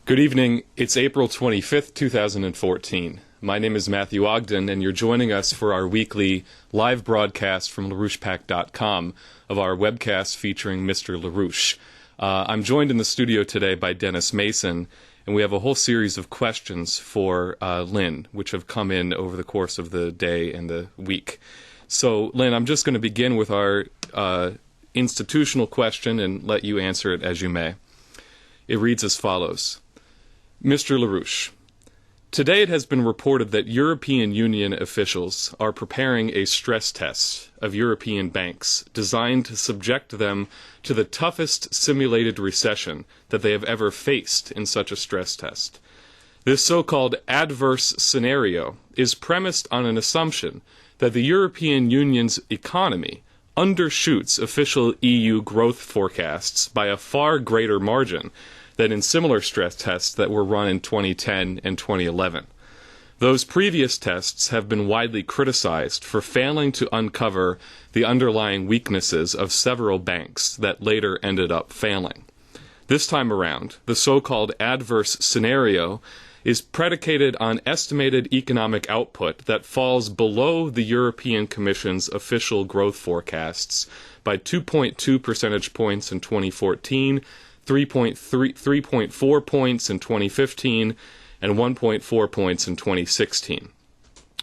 Good evening. It's April 25th, 2014. My name is Matthew Ogden, and you're joining us for our weekly live broadcast from LaRouchepack.com of our webcast featuring Mr. LaRouche. I'm joined in the studio today by Dennis Mason, and we have a whole series of questions for Lynn, which have come in over the course of the day and the week. So, Lynn, I'm just going to begin with our institutional question and let you answer it as you may. It reads as follows. Mr. LaRouche, today it has been reported that European Union officials are preparing a stress test of European banks designed to subject them to the toughest simulated recession that they have ever faced in such a stress test. This so-called adverse scenario is premised on an assumption that the European Union's economy undershoots official EU growth forecasts by a far greater margin than in similar stress tests that were run in 2010 and 2011. Those previous tests have been widely criticized for failing to uncover the underlying weaknesses of several banks that later ended up failing. This time around, the so-called adverse scenario is predicated on estimated economic output that falls below the European Commission's official growth forecasts by 2.2 percentage points in 2014, 3.4 points in 2015, and 1.4 points in 2016.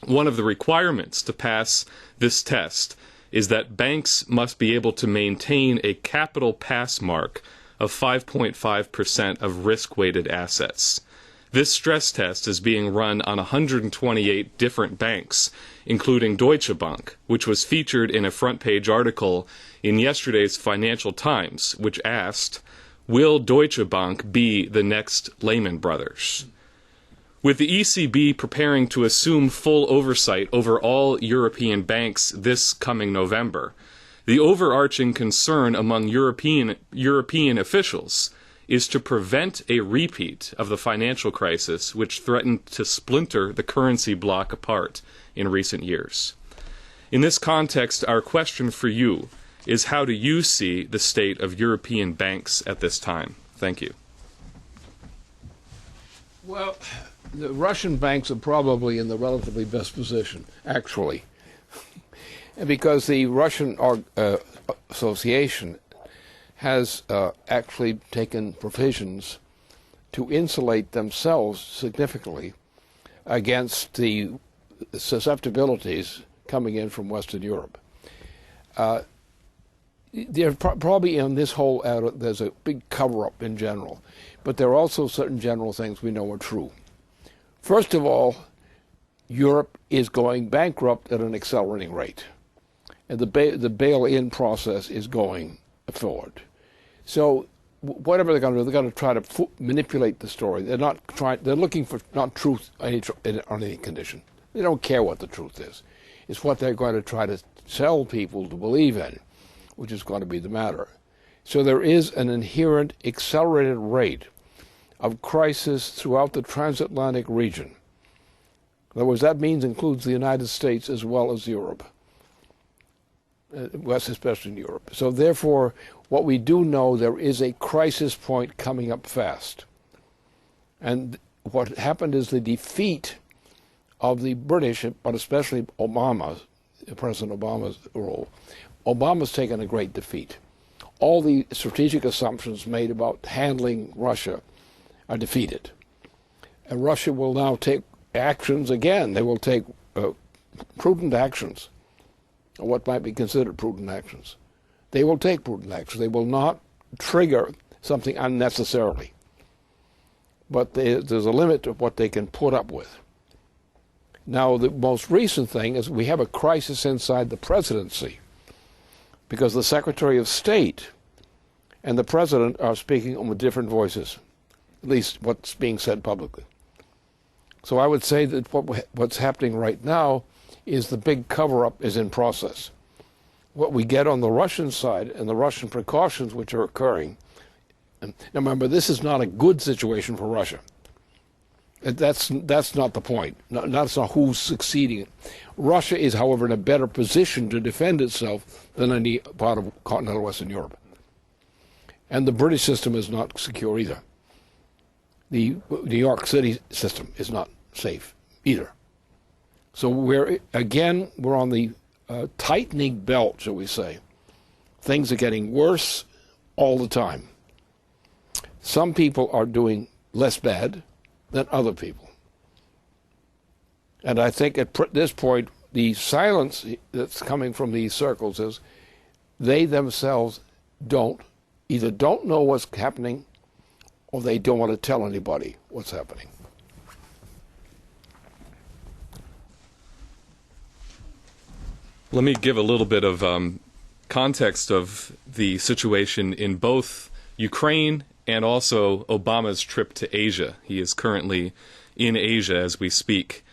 One of the requirements to pass this test is that banks must be able to maintain a capital pass mark of 5.5% of risk-weighted assets. This stress test is being run on 128 different banks, including Deutsche Bank, which was featured in a front-page article in yesterday's Financial Times, which asked, will Deutsche Bank be the next Lehman Brothers? With the ECB preparing to assume full oversight over all European banks this coming November, the overarching concern among European officials is to prevent a repeat of the financial crisis which threatened to splinter the currency bloc apart in recent years. In this context, our question for you is, how do you see the state of European banks at this time? Thank you. Well, the Russian banks are probably in the relatively best position, actually, because the Russian Association has actually taken provisions to insulate themselves significantly against the susceptibilities coming in from Western Europe. There's probably in this whole there's a big cover-up in general, but there are also certain general things we know are true. First of all, Europe is going bankrupt at an accelerating rate, and the bail-in process is going forward. So whatever they're going to do, they're going to try to manipulate the story. They're looking for not truth on any condition. They don't care what the truth is. It's what they're going to try to tell people to believe in, which is going to be the matter. So there is an inherent accelerated rate of crisis throughout the transatlantic region. In other words, that includes the United States as well as Europe, especially in Europe. So therefore, what we do know, there is a crisis point coming up fast. And what happened is the defeat of the British, but especially President Obama's role. Obama's taken a great defeat. All the strategic assumptions made about handling Russia are defeated. And Russia will now take actions again. They will take prudent actions, or what might be considered prudent actions. They will take prudent actions. They will not trigger something unnecessarily. But there's a limit to what they can put up with. Now, the most recent thing is we have a crisis inside the presidency, because the Secretary of State and the President are speaking with different voices, at least what's being said publicly. So I would say that what's happening right now is the big cover-up is in process. What we get on the Russian side and the Russian precautions which are occurring, and now remember, this is not a good situation for Russia. That's not the point. That's not who's succeeding. Russia is, however, in a better position to defend itself than any part of continental Western Europe. And the British system is not secure either. the New York City system is not safe either. So we're on the tightening belt, shall we say. Things are getting worse all the time. Some people are doing less bad than other people. And I think at this point, the silence that's coming from these circles is they themselves either don't know what's happening or they don't want to tell anybody what's happening. Let me give a little bit of context of the situation in both Ukraine and also Obama's trip to Asia. He is currently in Asia as we speak.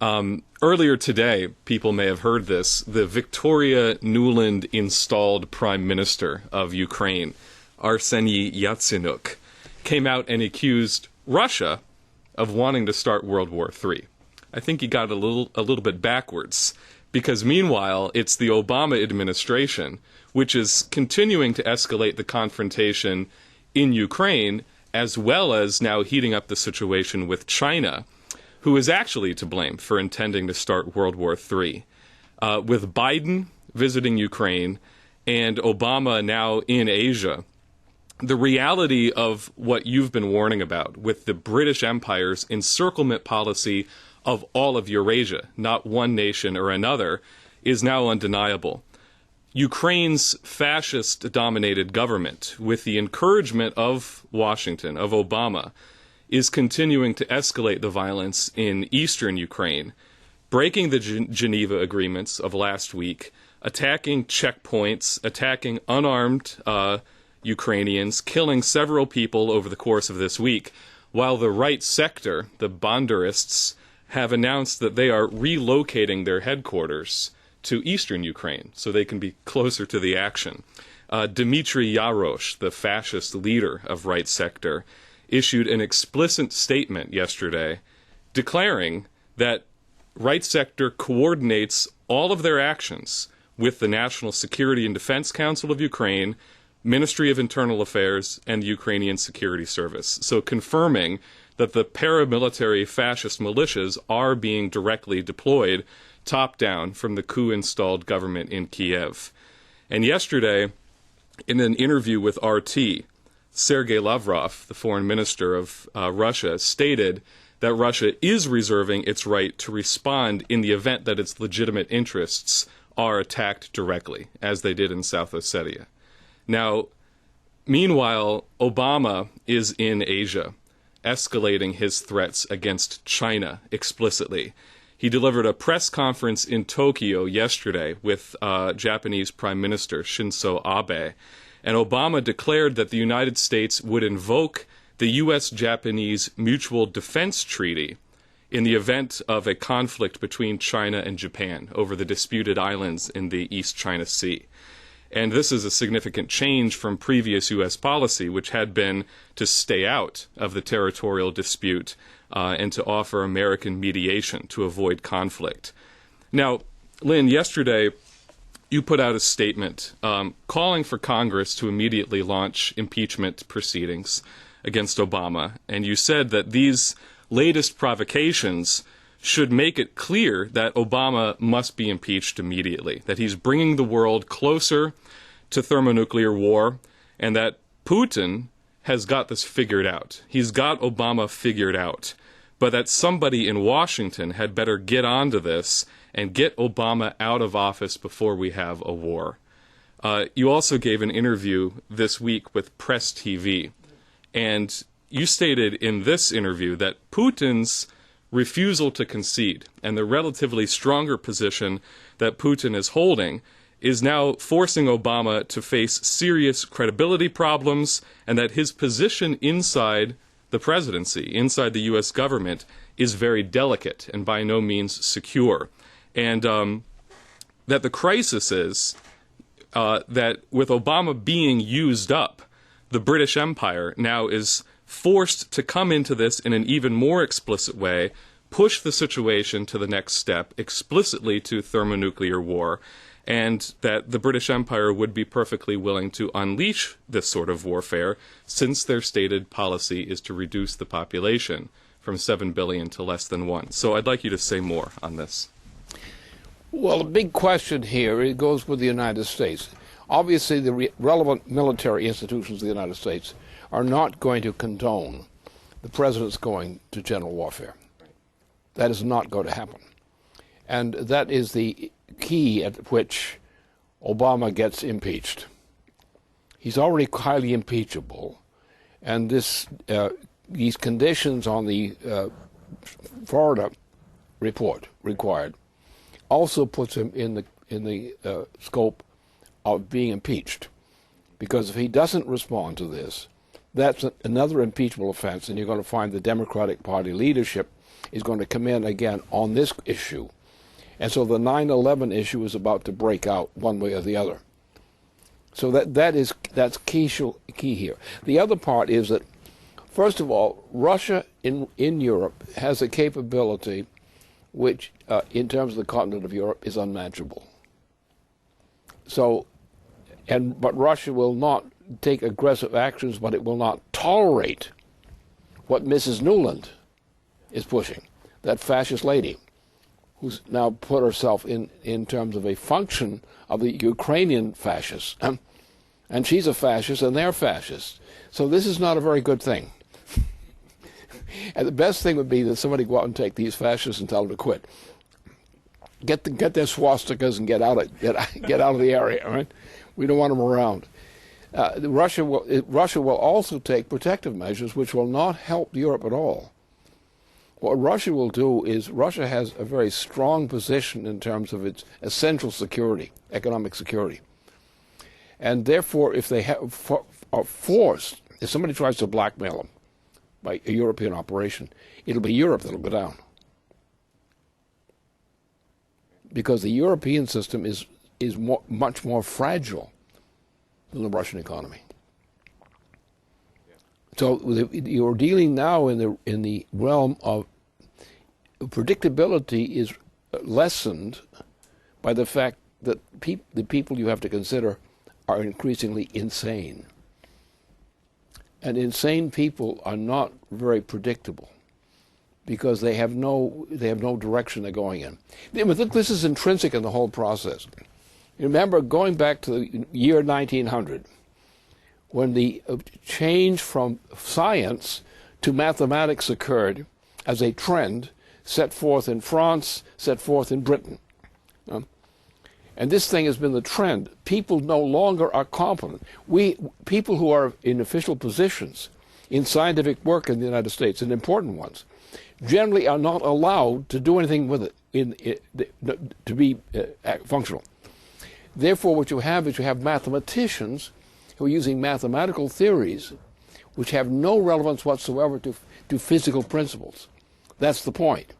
Earlier today, people may have heard this, the Victoria Nuland installed Prime Minister of Ukraine, Arseniy Yatsenyuk, came out and accused Russia of wanting to start World War III. I think he got a little bit backwards, because meanwhile, it's the Obama administration which is continuing to escalate the confrontation in Ukraine, as well as now heating up the situation with China, who is actually to blame for intending to start World War III. With Biden visiting Ukraine and Obama now in Asia, the reality of what you've been warning about with the British Empire's encirclement policy of all of Eurasia, not one nation or another, is now undeniable. Ukraine's fascist-dominated government, with the encouragement of Washington, of Obama, is continuing to escalate the violence in eastern Ukraine, breaking the Geneva agreements of last week, attacking checkpoints, attacking unarmed Ukrainians, killing several people over the course of this week, while the right sector, the Banderists, have announced that they are relocating their headquarters to eastern Ukraine so they can be closer to the action. Dmitry LaRouche, the fascist leader of right sector, issued an explicit statement yesterday declaring that right sector coordinates all of their actions with the National Security and Defense Council of Ukraine, Ministry of Internal Affairs, and the Ukrainian Security Service. So confirming that the paramilitary fascist militias are being directly deployed top-down from the coup-installed government in Kiev. And yesterday, in an interview with RT, Sergei Lavrov, the foreign minister of Russia, stated that Russia is reserving its right to respond in the event that its legitimate interests are attacked directly, as they did in South Ossetia. Now, meanwhile, Obama is in Asia, escalating his threats against China explicitly. He delivered a press conference in Tokyo yesterday with Japanese Prime Minister Shinzo Abe, and Obama declared that the United States would invoke the U.S.-Japanese Mutual Defense Treaty in the event of a conflict between China and Japan over the disputed islands in the East China Sea. And this is a significant change from previous U.S. policy, which had been to stay out of the territorial dispute and to offer American mediation to avoid conflict. Now, Lynn, yesterday you put out a statement calling for Congress to immediately launch impeachment proceedings against Obama, and you said that these latest provocations should make it clear that Obama must be impeached immediately, that he's bringing the world closer to thermonuclear war, and that Putin has got this figured out. He's got Obama figured out, but that somebody in Washington had better get onto this and get Obama out of office before we have a war. You also gave an interview this week with Press TV, and you stated in this interview that Putin's refusal to concede and the relatively stronger position that Putin is holding is now forcing Obama to face serious credibility problems, and that his position inside the presidency, inside the U.S. government, is very delicate and by no means secure. And that the crisis is that with Obama being used up, the British Empire now is forced to come into this in an even more explicit way, push the situation to the next step, explicitly to thermonuclear war, and that the British Empire would be perfectly willing to unleash this sort of warfare, since their stated policy is to reduce the population from 7 billion to less than 1. So I'd like you to say more on this. Well, the big question here, it goes with the United States. Obviously, the relevant military institutions of the United States are not going to condone the president's going to general warfare. That is not going to happen. And that is the key at which Obama gets impeached. He's already highly impeachable, and these conditions on the Florida report required also puts him in the scope of being impeached, because if he doesn't respond to this, that's another impeachable offense, and you're going to find the Democratic Party leadership is going to come in again on this issue. And so the 9/11 issue is about to break out one way or the other. So that's key here. The other part is that, first of all, Russia in Europe has a capability which, in terms of the continent of Europe, is unmatchable. So, but Russia will not take aggressive actions, but it will not tolerate what Mrs. Nuland is pushing, that fascist lady who's now put herself in terms of a function of the Ukrainian fascists. And she's a fascist and they're fascists. So this is not a very good thing. And the best thing would be that somebody go out and take these fascists and tell them to quit. Get their swastikas and get out of the area. Right? We don't want them around. Russia will also take protective measures which will not help Europe at all. What Russia will do is, Russia has a very strong position in terms of its essential security, economic security. And therefore, if they are forced, if somebody tries to blackmail them by a European operation, it'll be Europe that'll go down. Because the European system is much more fragile than the Russian economy. So you're dealing now in the realm of predictability is lessened by the fact that the people you have to consider are increasingly insane. And insane people are not very predictable because they have no direction they're going in. This is intrinsic in the whole process. Remember, going back to the year 1900, when the change from science to mathematics occurred as a trend set forth in France, set forth in Britain. And this thing has been the trend. People no longer are competent. People who are in official positions in scientific work in the United States, and important ones, generally are not allowed to do anything with it to be functional. Therefore, what you have is you have mathematicians who are using mathematical theories which have no relevance whatsoever to physical principles. That's the point.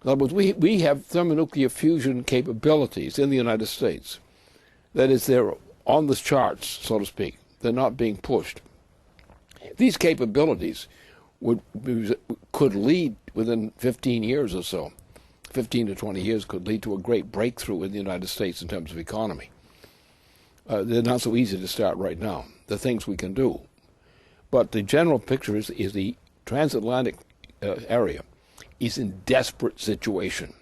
In other words, we have thermonuclear fusion capabilities in the United States. That is, they're on the charts, so to speak. They're not being pushed. These capabilities could lead, within 15 years or so, 15 to 20 years, could lead to a great breakthrough in the United States in terms of economy. They're not so easy to start right now, the things we can do. But the general picture is the transatlantic area is in desperate situation.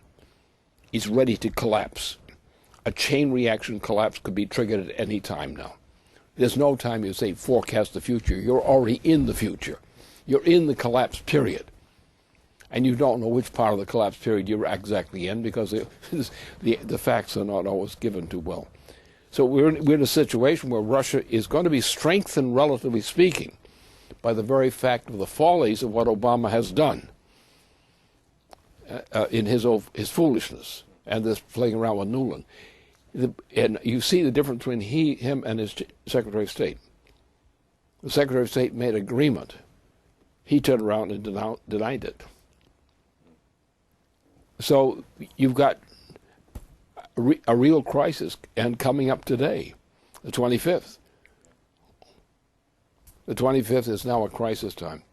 It's ready to collapse. A chain reaction collapse could be triggered at any time now. There's no time you say forecast the future. You're already in the future. You're in the collapse period. And you don't know which part of the collapse period you're exactly in because the facts are not always given too well. So we're in a situation where Russia is going to be strengthened, relatively speaking, by the very fact of the follies of what Obama has done in his foolishness and this playing around with Nuland. And you see the difference between him and his Secretary of State. The Secretary of State made agreement. He turned around and denied it. So you've got a real crisis, and coming up today, the 25th. The 25th is now a crisis time.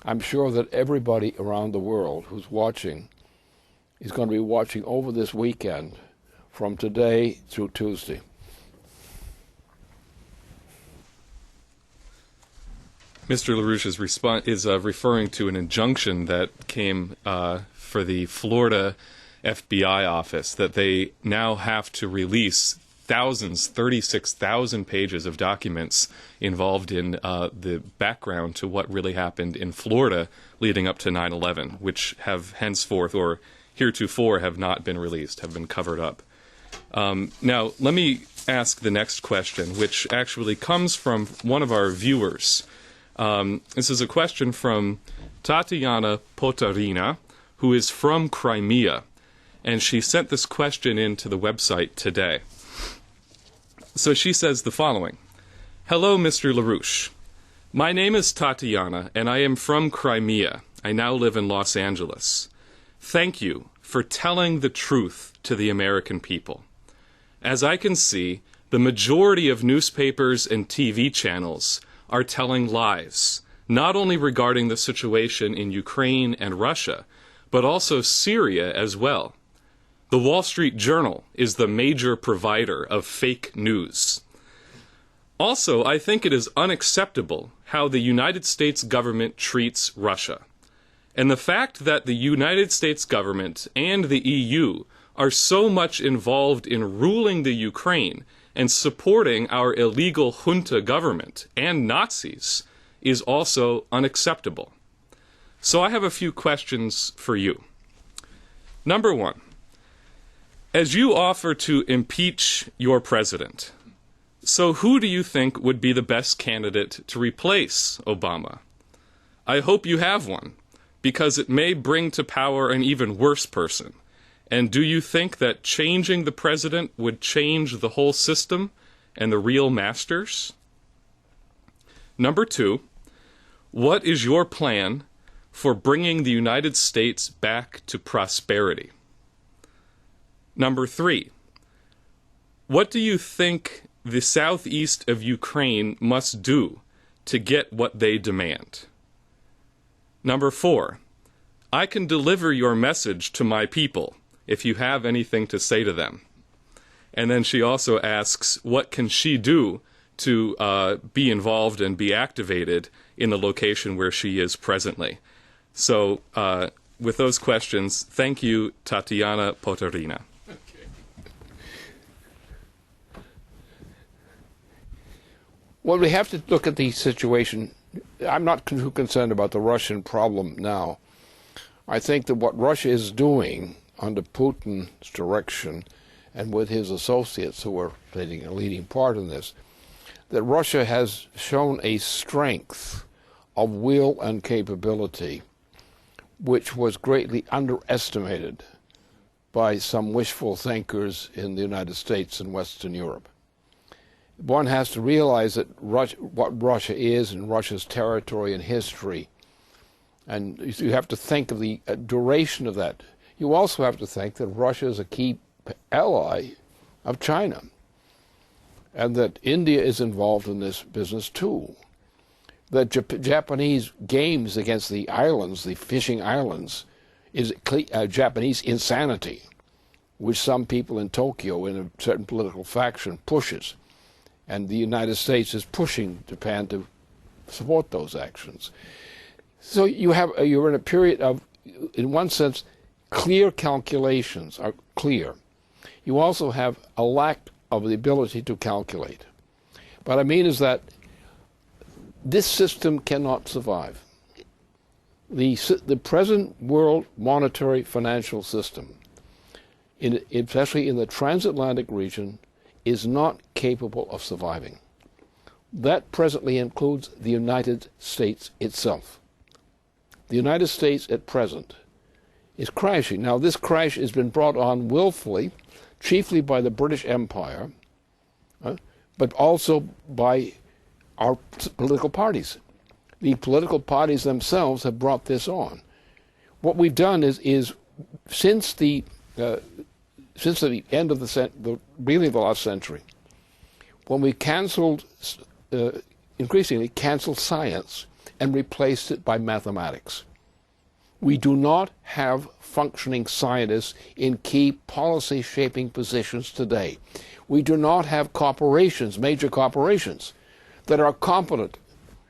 I'm sure that everybody around the world who's watching is going to be watching over this weekend from today through Tuesday. Mr. LaRouche is referring to an injunction that came for the Florida FBI office that they now have to release 36,000 pages of documents involved in the background to what really happened in Florida leading up to 9/11, which have henceforth or heretofore have not been released, have been covered up. Now, let me ask the next question, which actually comes from one of our viewers. This is a question from Tatiana Potarina, who is from Crimea, and she sent this question into the website today. So she says the following. Hello, Mr. LaRouche. My name is Tatiana, and I am from Crimea. I now live in Los Angeles. Thank you for telling the truth to the American people. As I can see, the majority of newspapers and TV channels are telling lies, not only regarding the situation in Ukraine and Russia, but also Syria as well. The Wall Street Journal is the major provider of fake news. Also, I think it is unacceptable how the United States government treats Russia. And the fact that the United States government and the EU are so much involved in ruling the Ukraine and supporting our illegal junta government and Nazis is also unacceptable. So I have a few questions for you. Number one, as you offer to impeach your president, so who do you think would be the best candidate to replace Obama? I hope you have one, because it may bring to power an even worse person. And do you think that changing the president would change the whole system and the real masters? Number two, what is your plan for bringing the United States back to prosperity? Number three, what do you think the southeast of Ukraine must do to get what they demand? Number four, I can deliver your message to my people if you have anything to say to them. And then she also asks, what can she do to be involved and be activated in the location where she is presently? So with those questions, thank you, Tatiana Potarina. Well, we have to look at the situation. I'm not too concerned about the Russian problem now. I think that what Russia is doing under Putin's direction and with his associates who are playing a leading part in this, that Russia has shown a strength of will and capability which was greatly underestimated by some wishful thinkers in the United States and Western Europe. One has to realize that what Russia is and Russia's territory and history, and you have to think of the duration of that. You also have to think that Russia is a key ally of China, and that India is involved in this business too. That Japanese games against the islands, the fishing islands, is Japanese insanity, which some people in Tokyo in a certain political faction pushes. And the United States is pushing Japan to support those actions. So you're in a period of, in one sense, clear calculations are clear. You also have a lack of the ability to calculate. What I mean is that this system cannot survive. The present world monetary financial system, especially in the transatlantic region, is not capable of surviving. That presently includes the United States itself. The United States at present is crashing. Now, this crash has been brought on willfully, chiefly by the British Empire, but also by our political parties. The political parties themselves have brought this on. What we've done is since the end of the last century, when we increasingly canceled science and replaced it by mathematics. We do not have functioning scientists in key policy-shaping positions today. We do not have corporations, major corporations, that are competent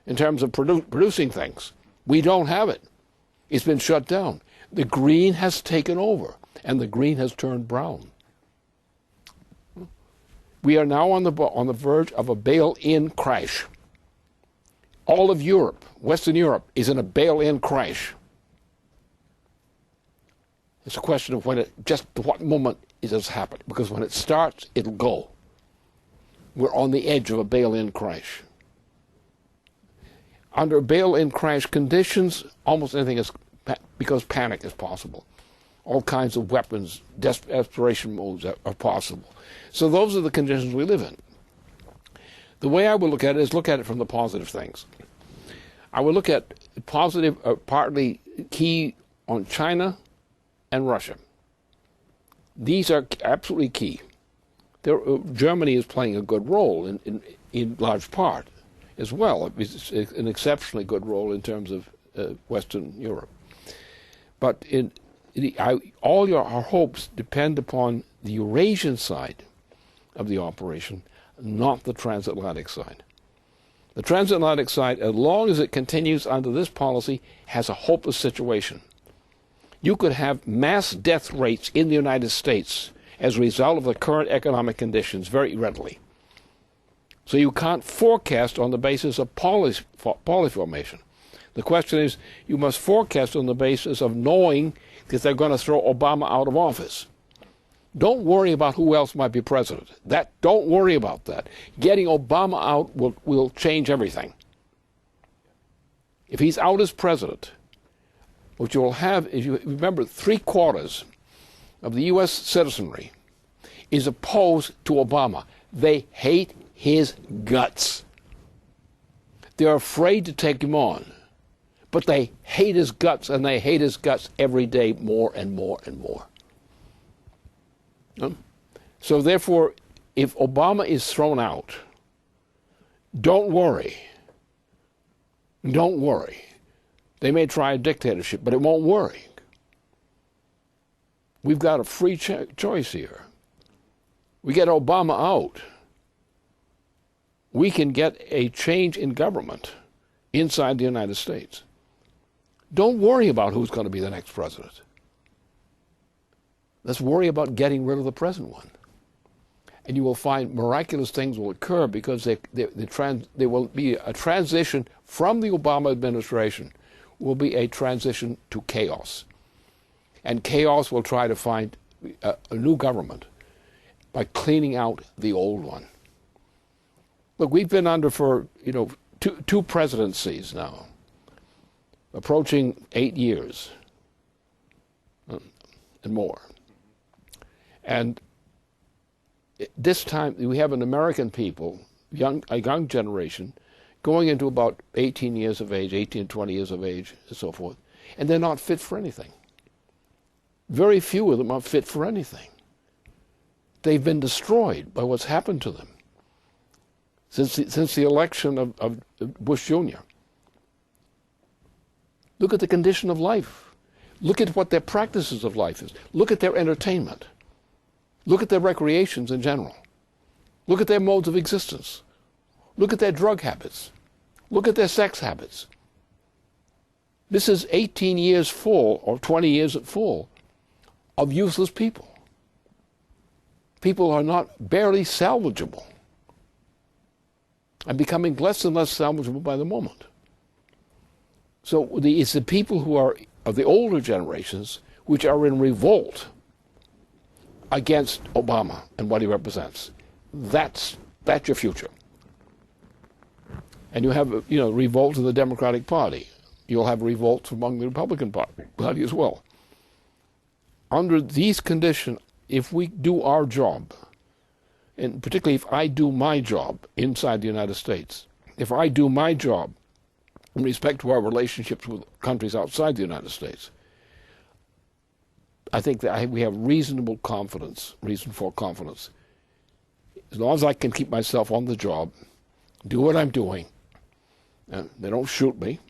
in terms of producing things. We don't have it. It's been shut down. The green has taken over, and the green has turned brown. We are now on the verge of a bail-in crash. All of Europe, Western Europe, is in a bail-in crash. It's a question of just what moment it has happened, because when it starts, it'll go. We're on the edge of a bail-in crash. Under bail-in crash conditions, almost anything is, because panic is possible. All kinds of weapons, desperation modes are possible. So those are the conditions we live in. The way I would look at it is look at it from the positive things. I would look at positive, partly key on China and Russia. These are absolutely key. Germany is playing a good role in large part as well. It's an exceptionally good role in terms of Western Europe. But our hopes depend upon the Eurasian side of the operation, not the transatlantic side. The transatlantic side, as long as it continues under this policy, has a hopeless situation. You could have mass death rates in the United States as a result of the current economic conditions very readily. So you can't forecast on the basis of policy formation. The question is, you must forecast on the basis of knowing that they're going to throw Obama out of office. Don't worry about who else might be president. Don't worry about that. Getting Obama out will change everything. If he's out as president, what you will have is, you remember, 3/4 of the U.S. citizenry is opposed to Obama. They hate his guts. They're afraid to take him on. But they hate his guts, and they hate his guts every day more and more and more. So therefore, if Obama is thrown out, don't worry. Don't worry. They may try a dictatorship, but it won't work. We've got a free choice here. We get Obama out, we can get a change in government inside the United States. Don't worry about who's going to be the next president. Let's worry about getting rid of the present one. And you will find miraculous things will occur, because there will be a transition from the Obama administration, will be a transition to chaos. And chaos will try to find a new government by cleaning out the old one. Look, we've been under for two presidencies now, approaching 8 years and more. And this time we have an American people, a young generation, going into about 18 years of age, 18, 20 years of age, and so forth, and they're not fit for anything. Very few of them are fit for anything. They've been destroyed by what's happened to them since the election of Bush Jr. Look at the condition of life. Look at what their practices of life is. Look at their entertainment. Look at their recreations in general. Look at their modes of existence. Look at their drug habits. Look at their sex habits. This is 18 years full, or 20 years at full, of useless people. People are not barely salvageable, and becoming less and less salvageable by the moment. So it's the people who are of the older generations which are in revolt against Obama and what he represents. That's your future. And you have revolt in the Democratic Party. You'll have revolts among the Republican Party as well. Under these conditions, if we do our job, and particularly if I do my job inside the United States, if I do my job in respect to our relationships with countries outside the United States, I think that we have reason for confidence. As long as I can keep myself on the job, do what I'm doing, they don't shoot me,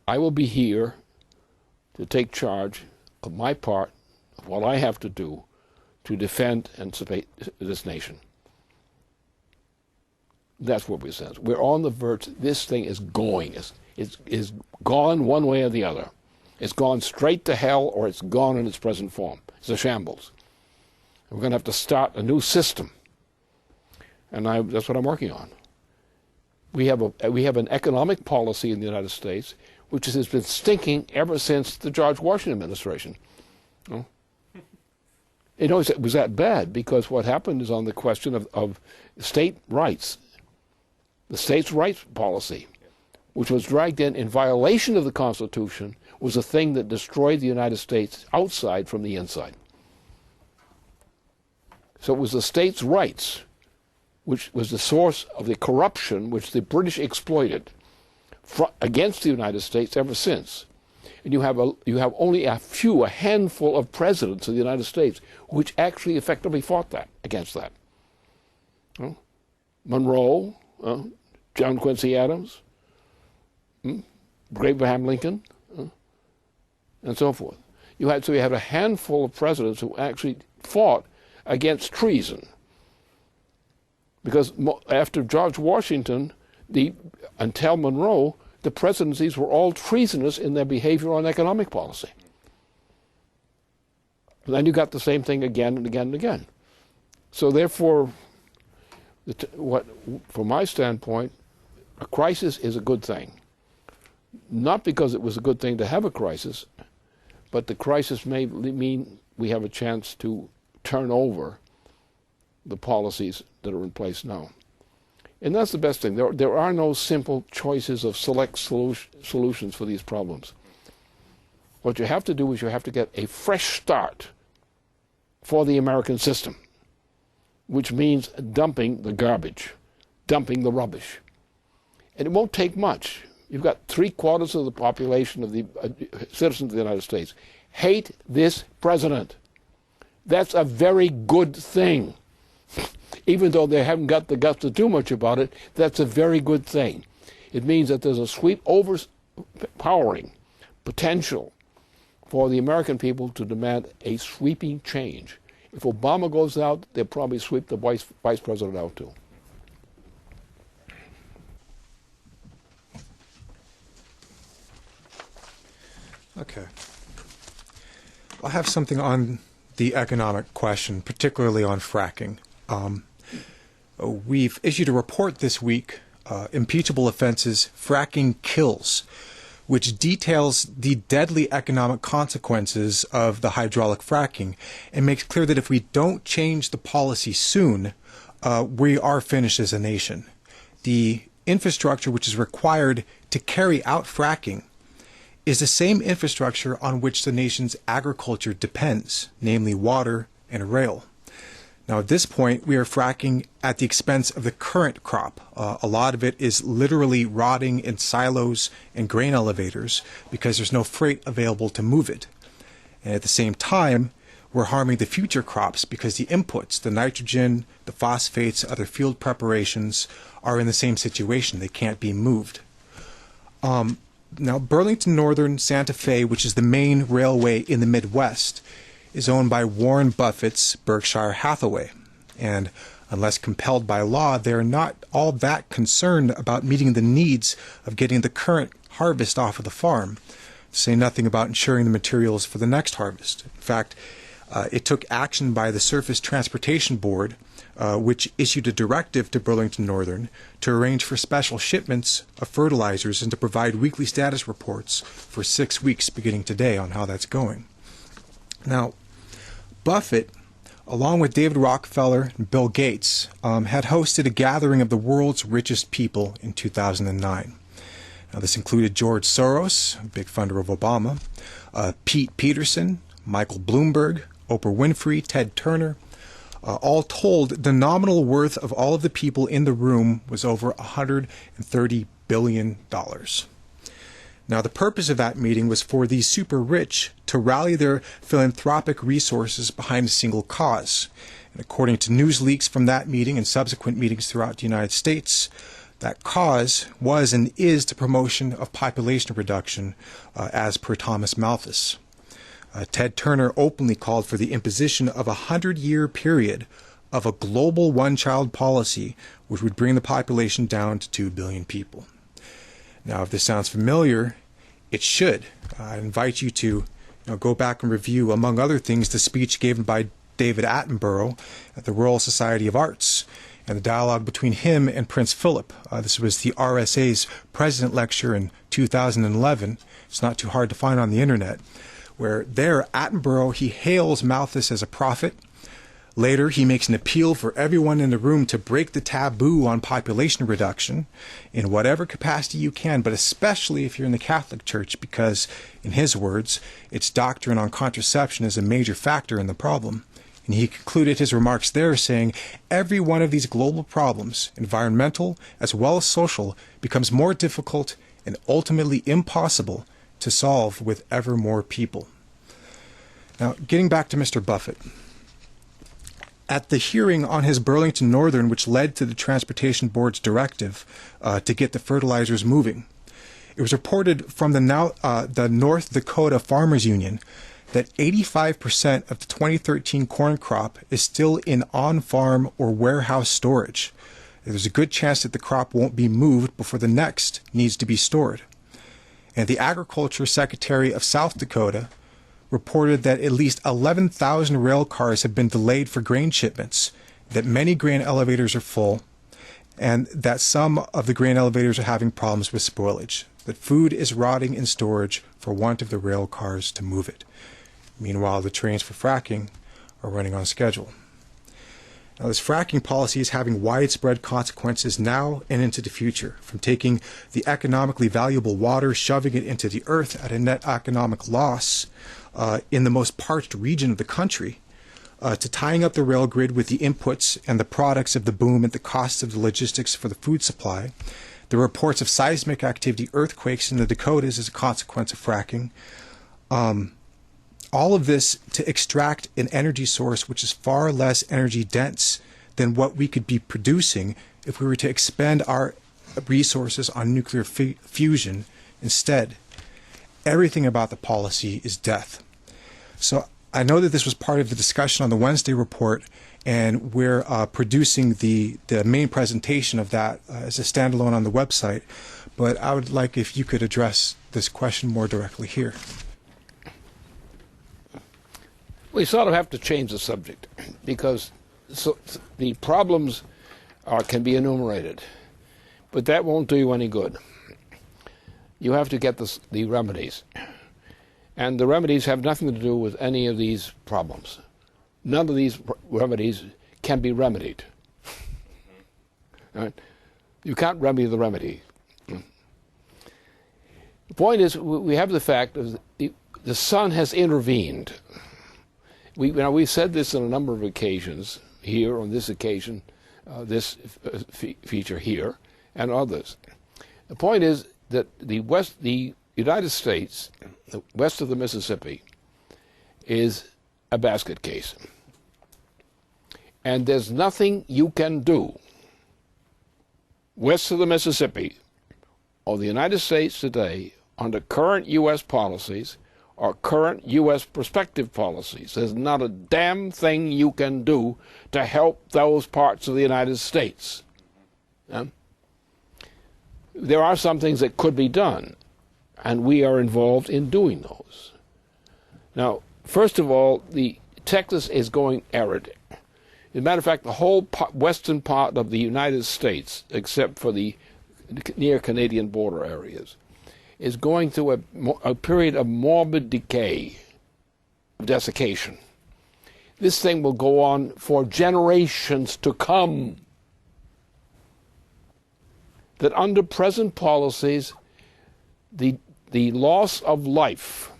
I will be here to take charge of my part of what I have to do to defend and support this nation. That's what we said. We're on the verge. This thing is going. It's gone one way or the other. It's gone straight to hell, or it's gone in its present form. It's a shambles. We're going to have to start a new system, and that's what I'm working on. We have an economic policy in the United States which has been stinking ever since the George Washington administration. It was that bad because what happened is on the question of state rights, the states' rights policy, which was dragged in violation of the Constitution, was a thing that destroyed the United States outside from the inside. So it was the states' rights which was the source of the corruption which the British exploited against the United States ever since. And you have only a handful of presidents of the United States which actually effectively fought against that. Monroe, John Quincy Adams, Abraham Lincoln, and so forth. You had a handful of presidents who actually fought against treason. Because after George Washington, until Monroe, the presidencies were all treasonous in their behavior on economic policy. And then you got the same thing again and again and again. So therefore, from my standpoint, a crisis is a good thing. Not because it was a good thing to have a crisis, but the crisis may mean we have a chance to turn over the policies that are in place now. And that's the best thing. There are no simple choices of select solutions for these problems. What you have to do is you have to get a fresh start for the American system, which means dumping the garbage, dumping the rubbish. And it won't take much. You've got 3/4 of the population of the citizens of the United States hate this president. That's a very good thing. Even though they haven't got the guts to do much about it, that's a very good thing. It means that there's a overpowering potential for the American people to demand a sweeping change. If Obama goes out, they'll probably sweep the vice president out too. Okay. I have something on the economic question, particularly on fracking. We've issued a report this week, Impeachable Offenses, Fracking Kills, which details the deadly economic consequences of the hydraulic fracking and makes clear that if we don't change the policy soon, we are finished as a nation. The infrastructure which is required to carry out fracking is the same infrastructure on which the nation's agriculture depends, namely water and rail. Now, at this point, we are fracking at the expense of the current crop. A lot of it is literally rotting in silos and grain elevators because there's no freight available to move it. And at the same time, we're harming the future crops because the inputs, the nitrogen, the phosphates, other field preparations, are in the same situation. They can't be moved. Now, Burlington Northern Santa Fe, which is the main railway in the Midwest, is owned by Warren Buffett's Berkshire Hathaway. And unless compelled by law, they're not all that concerned about meeting the needs of getting the current harvest off of the farm, to say nothing about ensuring the materials for the next harvest. In fact, it took action by the Surface Transportation Board, which issued a directive to Burlington Northern to arrange for special shipments of fertilizers and to provide weekly status reports for 6 weeks beginning today on how that's going. Now, Buffett, along with David Rockefeller and Bill Gates, had hosted a gathering of the world's richest people in 2009. Now, this included George Soros, a big funder of Obama, Pete Peterson, Michael Bloomberg, Oprah Winfrey, Ted Turner. All told, the nominal worth of all of the people in the room was over $130 billion. Now, the purpose of that meeting was for these super rich to rally their philanthropic resources behind a single cause. And according to news leaks from that meeting and subsequent meetings throughout the United States, That cause was and is the promotion of population reduction, as per Thomas Malthus. Ted Turner openly called for the imposition of a 100-year period of a global one-child policy, which would bring the population down to 2 billion people. Now, if this sounds familiar, it should. I invite you to go back and review, among other things, the speech given by David Attenborough at the Royal Society of Arts, and the dialogue between him and Prince Philip. This was the RSA's President Lecture in 2011. It's not too hard to find on the internet, where there Attenborough, he hails Malthus as a prophet. Later, he makes an appeal for everyone in the room to break the taboo on population reduction in whatever capacity you can, but especially if you're in the Catholic Church, because, in his words, its doctrine on contraception is a major factor in the problem. And he concluded his remarks there saying, every one of these global problems, environmental as well as social, becomes more difficult and ultimately impossible to solve with ever more people. Now, getting back to Mr. Buffett. At the hearing on his Burlington Northern, which led to the Transportation Board's directive to get the fertilizers moving, it was reported from the North Dakota Farmers Union that 85% of the 2013 corn crop is still in on-farm or warehouse storage. There's a good chance that the crop won't be moved before the next needs to be stored. And the Agriculture Secretary of South Dakota reported that at least 11,000 rail cars have been delayed for grain shipments, that many grain elevators are full, and that some of the grain elevators are having problems with spoilage, that food is rotting in storage for want of the rail cars to move it. Meanwhile, the trains for fracking are running on schedule. Now, this fracking policy is having widespread consequences now and into the future, from taking the economically valuable water, shoving it into the earth at a net economic loss in the most parched region of the country, to tying up the rail grid with the inputs and the products of the boom at the cost of the logistics for the food supply. The reports of seismic activity, earthquakes in the Dakotas as a consequence of fracking. All of this to extract an energy source which is far less energy dense than what we could be producing if we were to expend our resources on nuclear fusion instead. Everything about the policy is death. So I know that this was part of the discussion on the Wednesday report, and we're producing the main presentation of that as a standalone on the website, but I would like if you could address this question more directly here. We sort of have to change the subject because the problems can be enumerated, but that won't do you any good. You have to get the remedies, and the remedies have nothing to do with any of these problems. None of these remedies can be remedied. Right? You can't remedy the remedy. The point is, we have the fact that the sun has intervened. We've said this on a number of occasions here, on this occasion, this feature here, and others. The point is that the United States, the west of the Mississippi, is a basket case. And there's nothing you can do west of the Mississippi or the United States today under current U.S. policies or current U.S. prospective policies. There's not a damn thing you can do to help those parts of the United States. There are some things that could be done, and we are involved in doing those. Now, first of all, Texas is going arid. As a matter of fact, the whole western part of the United States, except for the near Canadian border areas, is going through a period of morbid decay, of desiccation. This thing will go on for generations to come. That under present policies, the loss of life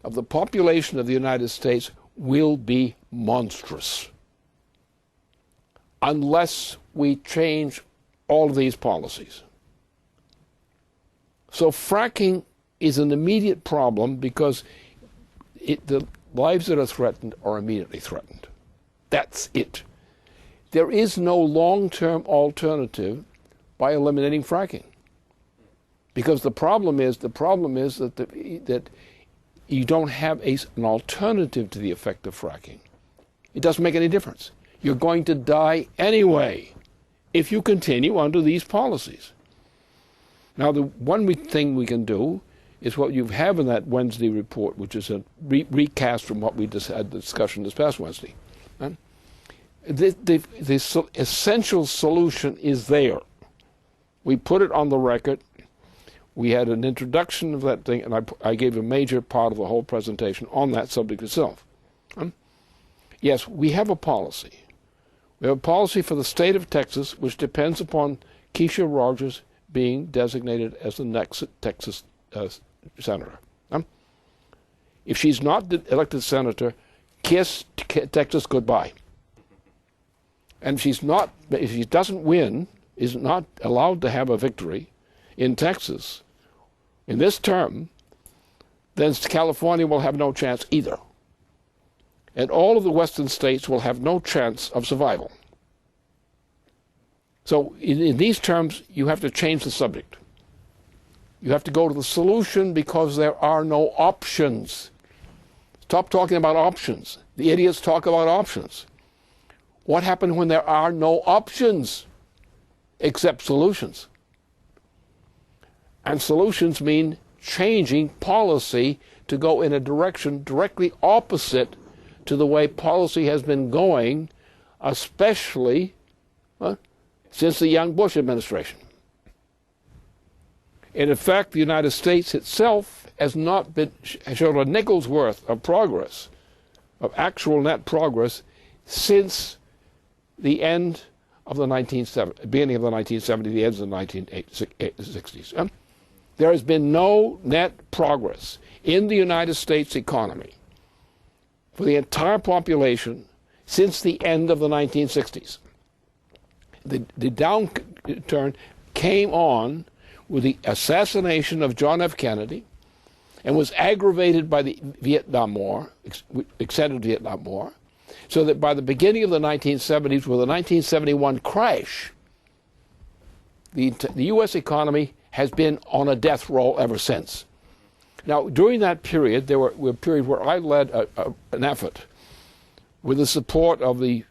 of the population of the United States will be monstrous unless we change all of these policies. So fracking is an immediate problem because the lives that are threatened are immediately threatened. That's it. There is no long-term alternative by eliminating fracking. Because the problem is that that you don't have an alternative to the effect of fracking. It doesn't make any difference. You're going to die anyway if you continue under these policies. Now, the one thing we can do is what you have in that Wednesday report, which is a recast from what we just had the discussion this past Wednesday. Right? The essential solution is there. We put it on the record. We had an introduction of that thing, and I gave a major part of the whole presentation on that subject itself. Yes, we have a policy. We have a policy for the state of Texas, which depends upon Keisha Rogers being designated as the next Texas senator. If she's not elected senator, kiss Texas goodbye. And if she doesn't win, is not allowed to have a victory in Texas in this term, then California will have no chance either. And all of the western states will have no chance of survival. So in these terms, you have to change the subject. You have to go to the solution because there are no options. Stop talking about options. The idiots talk about options. What happens when there are no options except solutions? And solutions mean changing policy to go in a direction directly opposite to the way policy has been going, especially since the young Bush administration. And in fact, the United States itself has not shown a nickel's worth of progress, of actual net progress, since the end of the beginning of the 1970s, the end of the 1960s. There has been no net progress in the United States economy for the entire population since the end of the 1960s. The downturn came on with the assassination of John F. Kennedy and was aggravated by the Vietnam War, extended Vietnam War, so that by the beginning of the 1970s, with the 1971 crash, the U.S. economy has been on a death roll ever since. Now, during that period, there were periods where I led an effort with the support of the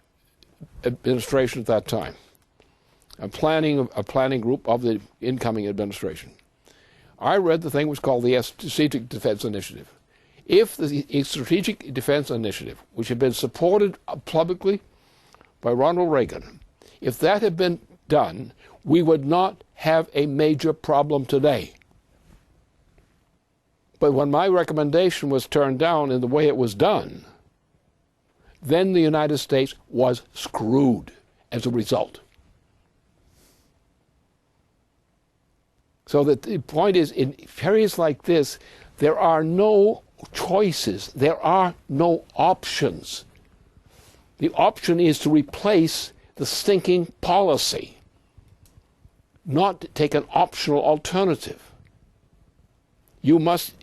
administration at that time, a planning group of the incoming administration. I read the thing was called the Strategic Defense Initiative. If the Strategic Defense Initiative, which had been supported publicly by Ronald Reagan, if that had been done, we would not have a major problem today. But when my recommendation was turned down in the way it was done, then the United States was screwed as a result. So that the point is, in periods like this, there are no choices. There are no options. The option is to replace the stinking policy, not take an optional alternative. You must,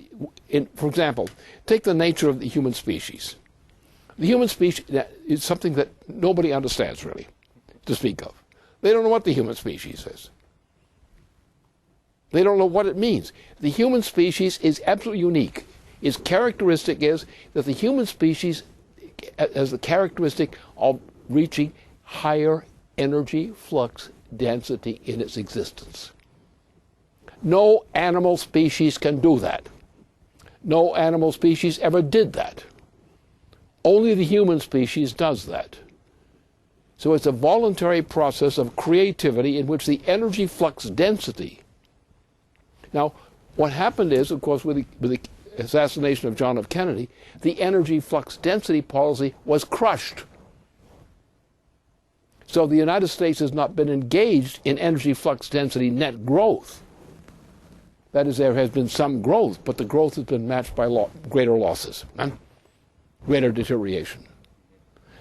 for example, take the nature of the human species. The human species is something that nobody understands, really, to speak of. They don't know what the human species is. They don't know what it means. The human species is absolutely unique. Its characteristic is that the human species has the characteristic of reaching higher energy flux density in its existence. No animal species can do that. No animal species ever did that. Only the human species does that. So it's a voluntary process of creativity in which the energy flux density. Now, what happened is, of course, with the assassination of John F. Kennedy, the energy flux density policy was crushed. So the United States has not been engaged in energy flux density net growth. That is, there has been some growth, but the growth has been matched by greater losses and greater deterioration.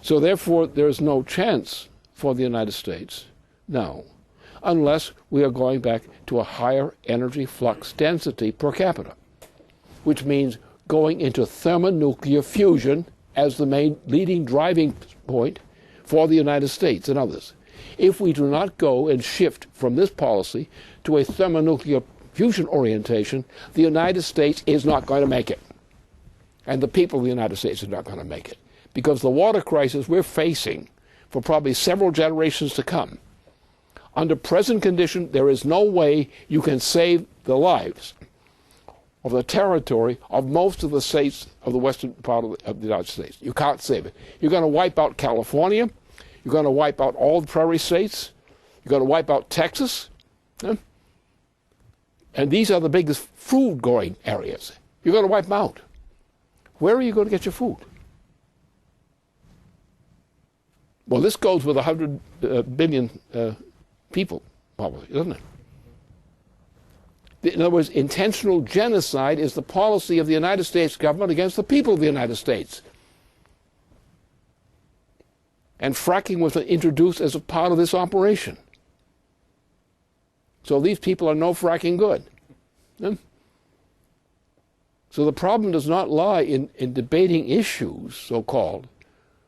So therefore, there is no chance for the United States now, unless we are going back to a higher energy flux density per capita, which means going into thermonuclear fusion as the main leading driving point for the United States and others. if we do not go and shift from this policy to a thermonuclear fusion orientation, the United States is not going to make it. And the people of the United States are not going to make it. Because the water crisis we're facing for probably several generations to come, under present condition, there is no way you can save the lives of the territory of most of the states of the western part of the United States. You can't save it. You're going to wipe out California. You're going to wipe out all the prairie states. You're going to wipe out Texas. Yeah? And these are the biggest food-growing areas. You're going to wipe them out. Where are you going to get your food? Well, this goes with 100 billion people, probably, doesn't it? In other words, intentional genocide is the policy of the United States government against the people of the United States. And fracking was introduced as a part of this operation. So these people are no fracking good. Yeah? So the problem does not lie in debating issues, so-called.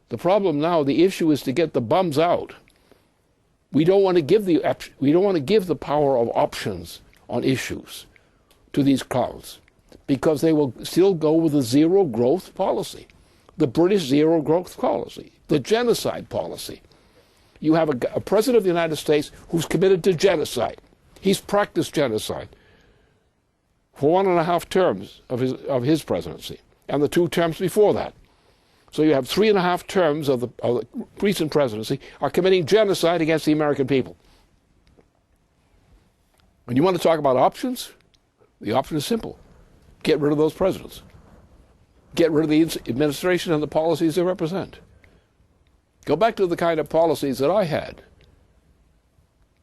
The problem now, the issue is to get the bums out. We don't want to give the power of options on issues to these crowds, because they will still go with the zero growth policy, the British zero growth policy, the genocide policy. You have a president of the United States who's committed to genocide. He's practiced genocide for 1.5 terms of his presidency, and the 2 terms before that. So you have 3.5 terms of the recent presidency are committing genocide against the American people. When you want to talk about options, the option is simple. Get rid of those presidents. Get rid of the administration and the policies they represent. Go back to the kind of policies that I had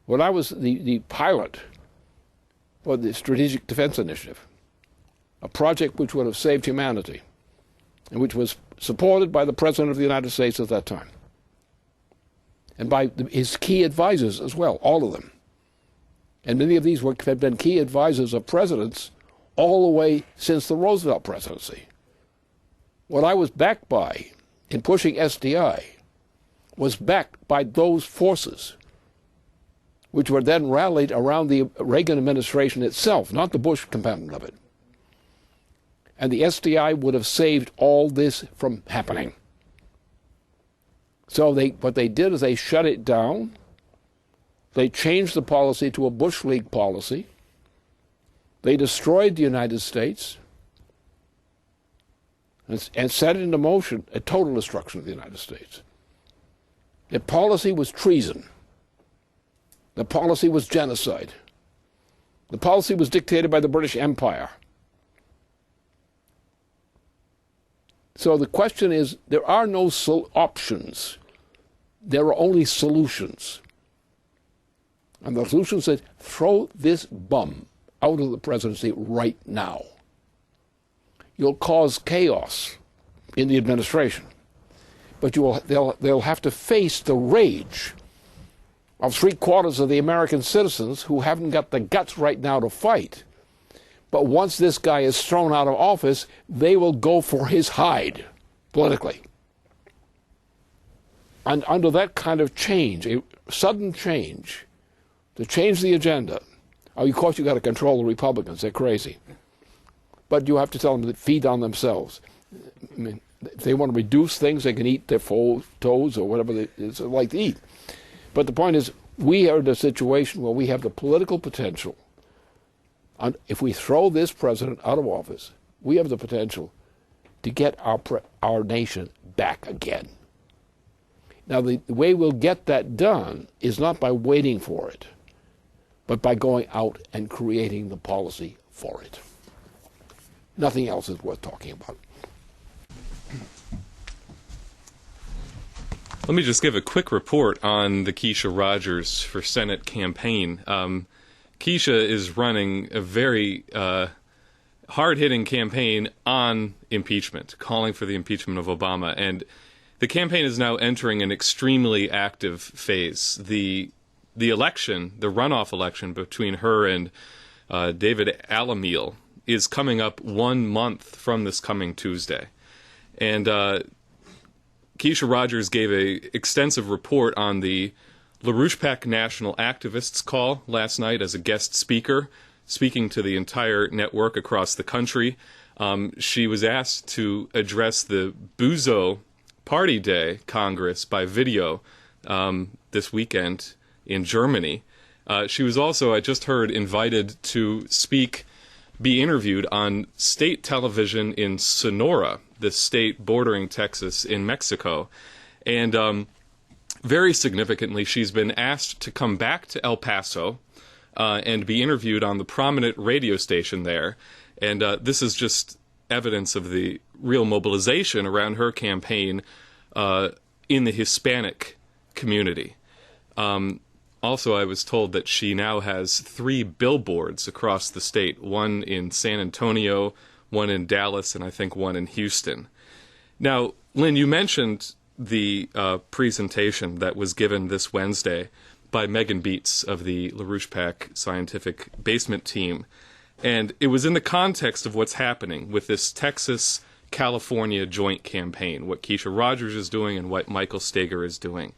when I was the pilot for the Strategic Defense Initiative, a project which would have saved humanity and which was supported by the President of the United States at that time and by his key advisors as well, all of them. And many of these have been key advisors of presidents all the way since the Roosevelt presidency. What I was backed by in pushing SDI was backed by those forces, which were then rallied around the Reagan administration itself, not the Bush component of it. And the SDI would have saved all this from happening. So what they did is they shut it down. They changed the policy to a Bush League policy. They destroyed the United States and set into motion a total destruction of the United States. The policy was treason. The policy was genocide. The policy was dictated by the British Empire. So the question is, there are no options. There are only solutions. And the solution said, throw this bum out of the presidency right now. You'll cause chaos in the administration. But they'll have to face the rage of 3/4 of the American citizens who haven't got the guts right now to fight. But once this guy is thrown out of office, they will go for his hide politically. And under that kind of change, a sudden change, to change the agenda, of course you've got to control the Republicans, they're crazy. But you have to tell them to feed on themselves. I mean, if they want to reduce things, they can eat their toes or whatever they like to eat. But the point is, we are in a situation where we have the political potential. And if we throw this president out of office, we have the potential to get our nation back again. Now, the way we'll get that done is not by waiting for it, but by going out and creating the policy for it. Nothing else is worth talking about. Let me just give a quick report on the Keisha Rogers for Senate campaign. Keisha is running a very hard-hitting campaign on impeachment, calling for the impeachment of Obama. And the campaign is now entering an extremely active phase. The election, the runoff election between her and David Alamiel is coming up 1 month from this coming Tuesday. And Keisha Rogers gave an extensive report on the LaRouchePAC National Activists Call last night as a guest speaker, speaking to the entire network across the country. She was asked to address the Buzo Party Day Congress by video this weekend in Germany. She was also, I just heard, invited to be interviewed on state television in Sonora, the state bordering Texas in Mexico. And very significantly, she's been asked to come back to El Paso and be interviewed on the prominent radio station there. And this is just evidence of the real mobilization around her campaign in the Hispanic community. Also, I was told that she now has 3 billboards across the state, one in San Antonio, one in Dallas, and I think one in Houston. Now, Lynn, you mentioned the presentation that was given this Wednesday by Megan Beats of the LaRouchePAC Scientific Basement Team. And it was in the context of what's happening with this Texas-California joint campaign, what Keisha Rogers is doing and what Michael Steger is doing.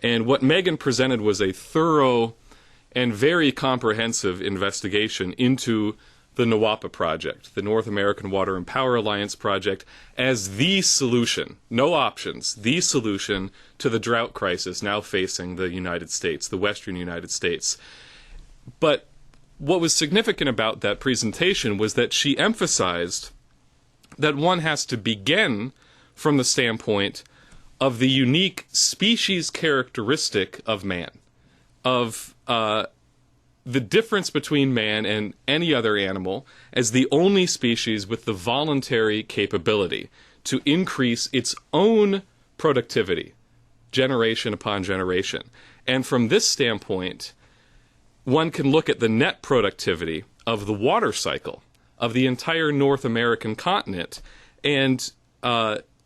And what Megan presented was a thorough and very comprehensive investigation into the NWAPA project, the North American Water and Power Alliance project, as the solution, no options, the solution to the drought crisis now facing the United States, the western United States. But what was significant about that presentation was that she emphasized that one has to begin from the standpoint of the unique species characteristic of man, of the difference between man and any other animal as the only species with the voluntary capability to increase its own productivity, generation upon generation. And from this standpoint, one can look at the net productivity of the water cycle of the entire North American continent and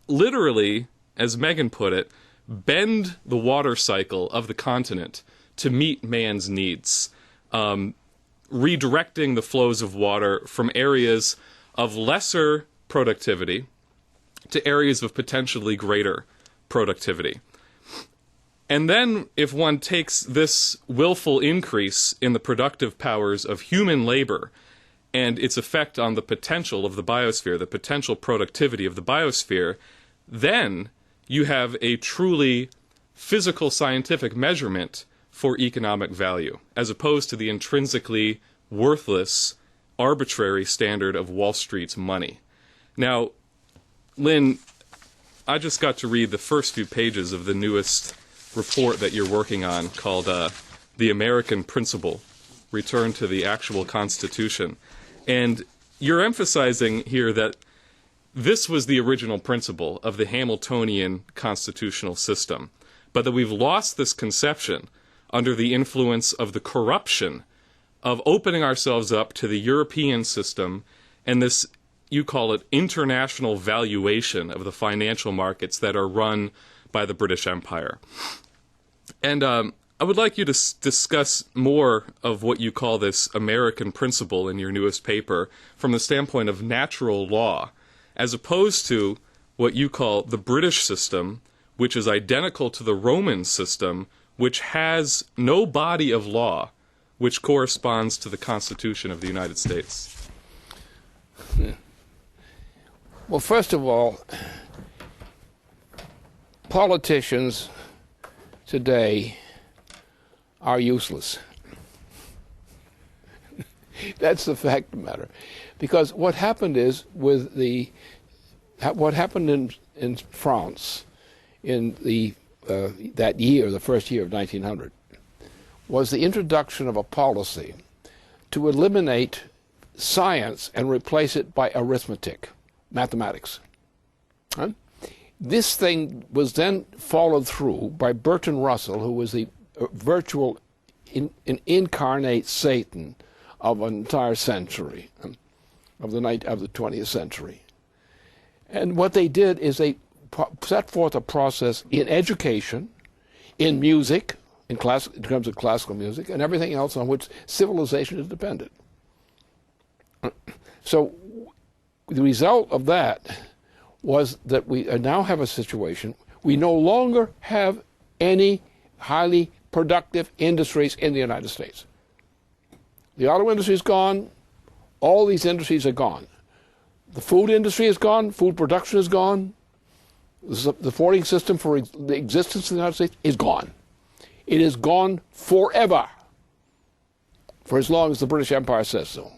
literally, as Megan put it, bend the water cycle of the continent to meet man's needs. Redirecting the flows of water from areas of lesser productivity to areas of potentially greater productivity. And then, if one takes this willful increase in the productive powers of human labor and its effect on the potential of the biosphere, the potential productivity of the biosphere, then you have a truly physical scientific measurement for economic value, as opposed to the intrinsically worthless, arbitrary standard of Wall Street's money. Now, Lynn, I just got to read the first few pages of the newest report that you're working on called The American Principle, Return to the Actual Constitution. And you're emphasizing here that this was the original principle of the Hamiltonian constitutional system, but that we've lost this conception under the influence of the corruption of opening ourselves up to the European system and this, you call it, international valuation of the financial markets that are run by the British Empire. And I would like you to discuss more of what you call this American principle in your newest paper from the standpoint of natural law, as opposed to what you call the British system, which is identical to the Roman system, which has no body of law which corresponds to the Constitution of the United States. Well, first of all, politicians today are useless. That's the fact of the matter. Because what happened is what happened in France in that year, the first year of 1900, was the introduction of a policy to eliminate science and replace it by arithmetic, mathematics. This thing was then followed through by Bertrand Russell, who was the virtual incarnate Satan of an entire century, of the 20th century. And what they did is they set forth a process in education, in music, in terms of classical music, and everything else on which civilization is dependent. So the result of that was that we now have a situation, we no longer have any highly productive industries in the United States. The auto industry is gone. All these industries are gone. The food industry is gone. Food production is gone. The supporting system for the existence of the United States is gone. It is gone forever, for as long as the British Empire says so.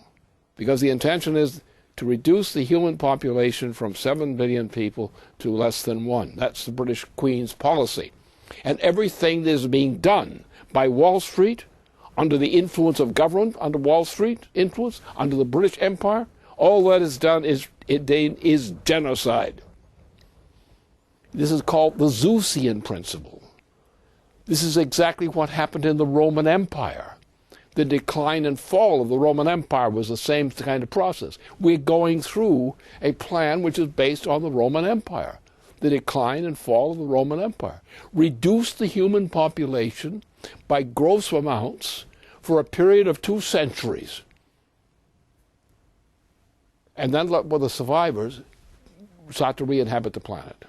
Because the intention is to reduce the human population from 7 billion people to less than 1. That's the British Queen's policy. And everything that is being done by Wall Street, under the influence of government, under Wall Street influence, under the British Empire, all that is done is genocide. This is called the Zeusian principle. This is exactly what happened in the Roman Empire. The decline and fall of the Roman Empire was the same kind of process. We're going through a plan which is based on the Roman Empire. The decline and fall of the Roman Empire. Reduce the human population by gross amounts for a period of 2 centuries. And then let the survivors start to re-inhabit the planet.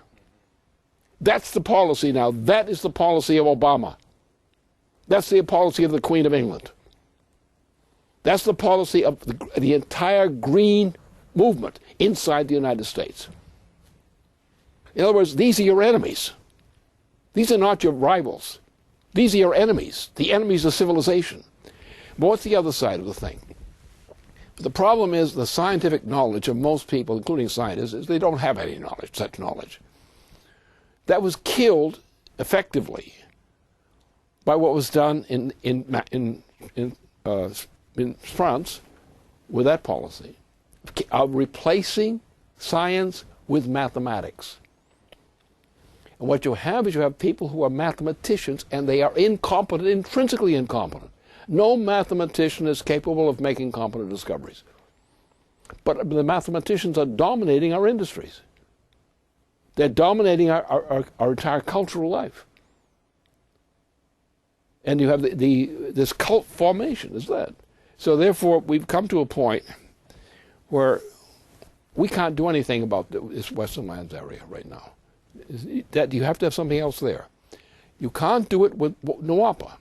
That's the policy now. That is the policy of Obama. That's the policy of the Queen of England. That's the policy of the entire green movement inside the United States. In other words, these are your enemies. These are not your rivals. These are your enemies, the enemies of civilization. But what's the other side of the thing? The problem is the scientific knowledge of most people, including scientists, is they don't have any knowledge, such knowledge. That was killed effectively by what was done in France with that policy of replacing science with mathematics. And what you have is you have people who are mathematicians, and they are incompetent, intrinsically incompetent. No mathematician is capable of making competent discoveries. But the mathematicians are dominating our industries. They're dominating our entire cultural life. And you have this cult formation, is that. So therefore, we've come to a point where we can't do anything about this Western Lands area right now. That you have to have something else there. You can't do it with NWAPA,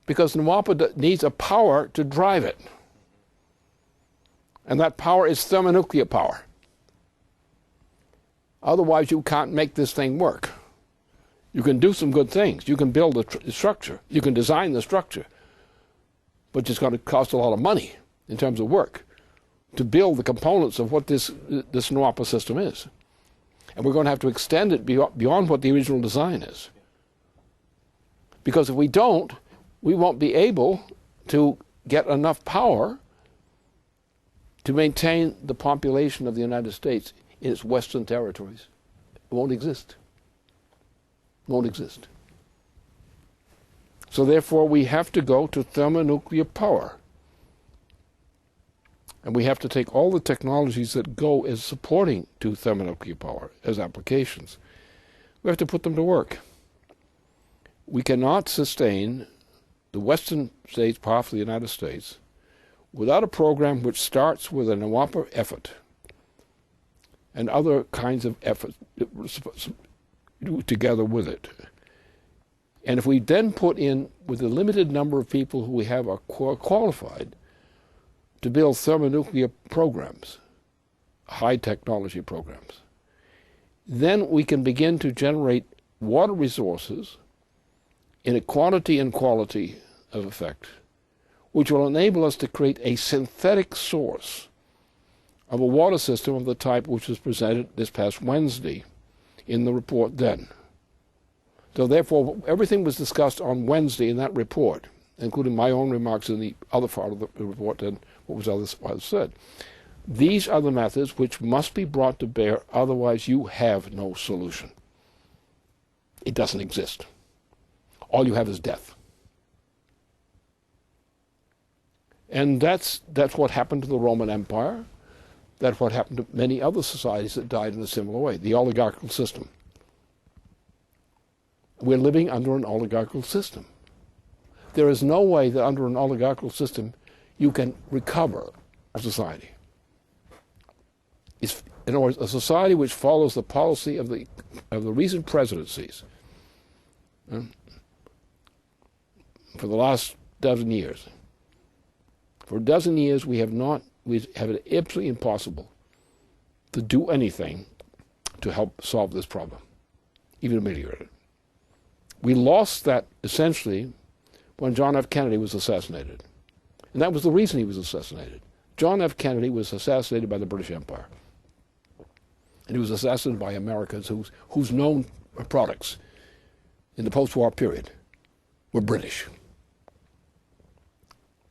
because NWAPA needs a power to drive it. And that power is thermonuclear power. Otherwise, you can't make this thing work. You can do some good things. You can build the structure. You can design the structure. But it's going to cost a lot of money in terms of work to build the components of what this NWAPA system is. And we're going to have to extend it beyond what the original design is. Because if we don't, we won't be able to get enough power to maintain the population of the United States in its western territories. It won't exist. It won't exist. So therefore, we have to go to thermonuclear power. And we have to take all the technologies that go as supporting to thermonuclear power as applications. We have to put them to work. We cannot sustain the Western states, powerful the United States, without a program which starts with a NWAPA effort and other kinds of efforts together with it. And if we then put in, with the limited number of people who we have are qualified to build thermonuclear programs, high technology programs, then we can begin to generate water resources in a quantity and quality of effect, which will enable us to create a synthetic source of a water system of the type which was presented this past Wednesday in the report then. So therefore, everything was discussed on Wednesday in that report, including my own remarks in the other part of the report and what was otherwise said. These are the methods which must be brought to bear, otherwise you have no solution. It doesn't exist. All you have is death. And that's what happened to the Roman Empire. That's what happened to many other societies that died in a similar way, the oligarchical system. We're living under an oligarchical system. There is no way that under an oligarchical system you can recover a society. In other words, a society which follows the policy of the recent presidencies for the last dozen years. For a dozen years, we have it absolutely impossible to do anything to help solve this problem, even ameliorate it. We lost that essentially when John F. Kennedy was assassinated. And that was the reason he was assassinated. John F. Kennedy was assassinated by the British Empire. And he was assassinated by Americans whose known products in the post-war period were British.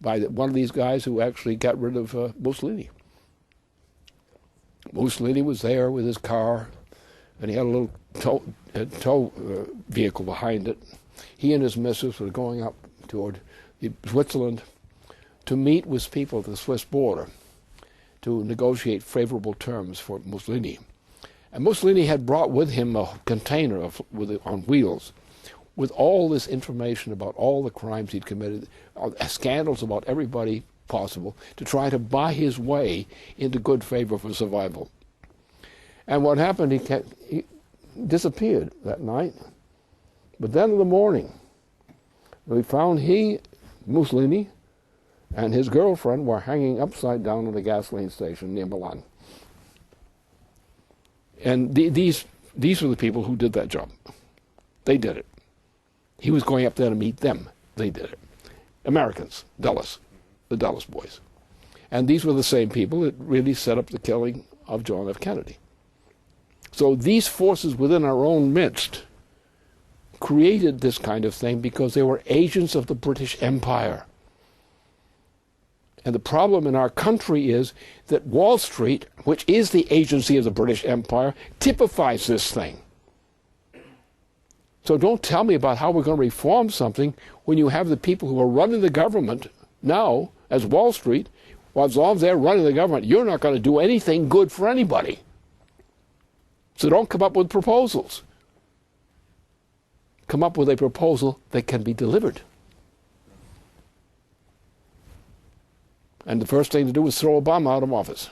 By one of these guys who actually got rid of Mussolini. Mussolini was there with his car, and he had a little tow vehicle behind it. He and his missus were going up toward Switzerland to meet with people at the Swiss border to negotiate favorable terms for Mussolini. And Mussolini had brought with him a container on wheels with all this information about all the crimes he'd committed, scandals about everybody possible, to try to buy his way into good favor for survival. And what happened, he disappeared that night. But then in the morning, we found Mussolini, and his girlfriend were hanging upside down at a gasoline station near Milan. And these were the people who did that job. They did it. He was going up there to meet them. They did it. Americans, Dulles, the Dulles boys. And these were the same people that really set up the killing of John F. Kennedy. So these forces within our own midst created this kind of thing because they were agents of the British Empire. And the problem in our country is that Wall Street, which is the agency of the British Empire, typifies this thing. So don't tell me about how we're going to reform something when you have the people who are running the government now as Wall Street, while as long as they're running the government, you're not going to do anything good for anybody. So don't come up with proposals. Come up with a proposal that can be delivered. And the first thing to do is throw Obama out of office.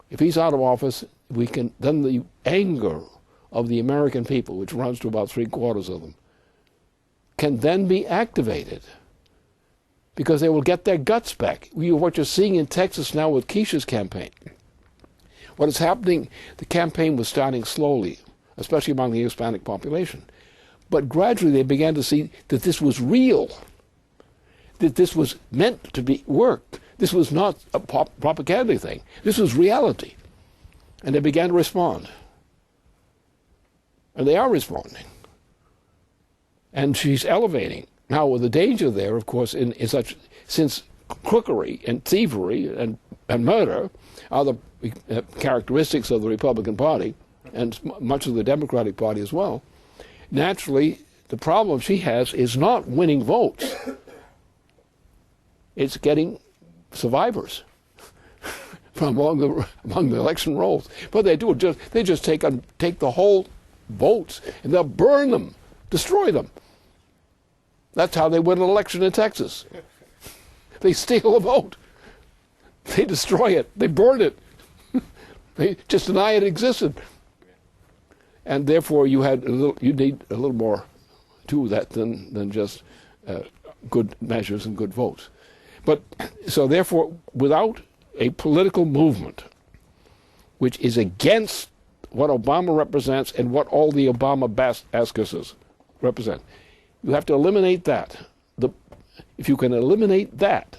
If he's out of office, then the anger of the American people, which runs to about 3/4 of them, can then be activated because they will get their guts back. What you're seeing in Texas now with Keisha's campaign, what is happening, the campaign was starting slowly, especially among the Hispanic population. But gradually they began to see that this was real, that this was meant to be worked. This was not a propaganda thing. This was reality. And they began to respond. And they are responding. And she's elevating. Now, with the danger there, of course, since crookery and thievery and murder are the characteristics of the Republican Party, and much of the Democratic Party as well, naturally, the problem she has is not winning votes. It's getting survivors from among the election rolls. But they do they just take the whole votes and they'll burn them, destroy them. That's how they win an election in Texas. They steal a vote. They destroy it. They burn it. They just deny it existed. And therefore you need a little more to that than just good measures and good votes. But so therefore, without a political movement which is against what Obama represents and what all the Obama askesses represent, you have to eliminate that. If you can eliminate that,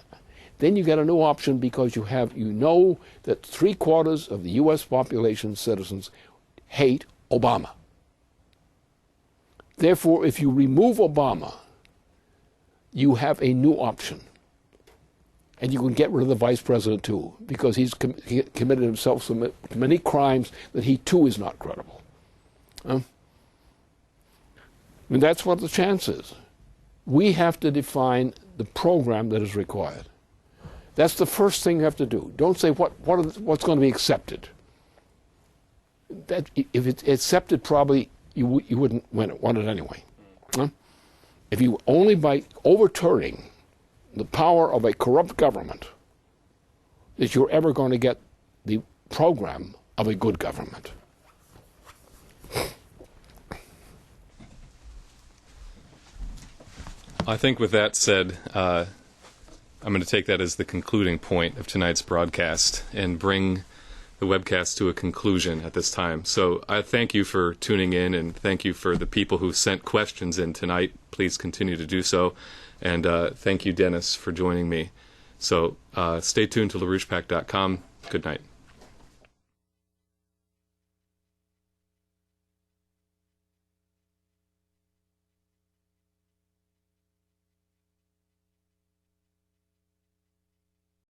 then you get a new option because you know that 3/4 of the U.S. population, citizens, hate Obama. Therefore, if you remove Obama, you have a new option. And you can get rid of the vice president too, because he committed himself so many crimes that he too is not credible. I mean, that's what the chance is. We have to define the program that is required. That's the first thing you have to do. Don't say what's going to be accepted. That if it's accepted, probably you wouldn't want it anyway. If you only by overturning the power of a corrupt government that you're ever going to get the program of a good government. I think with that said, I'm going to take that as the concluding point of tonight's broadcast and bring the webcast to a conclusion at this time. So I thank you for tuning in, and thank you for the people who sent questions in tonight. Please continue to do so. And thank you, Dennis, for joining me. So stay tuned to LaRouchepack.com. Good night.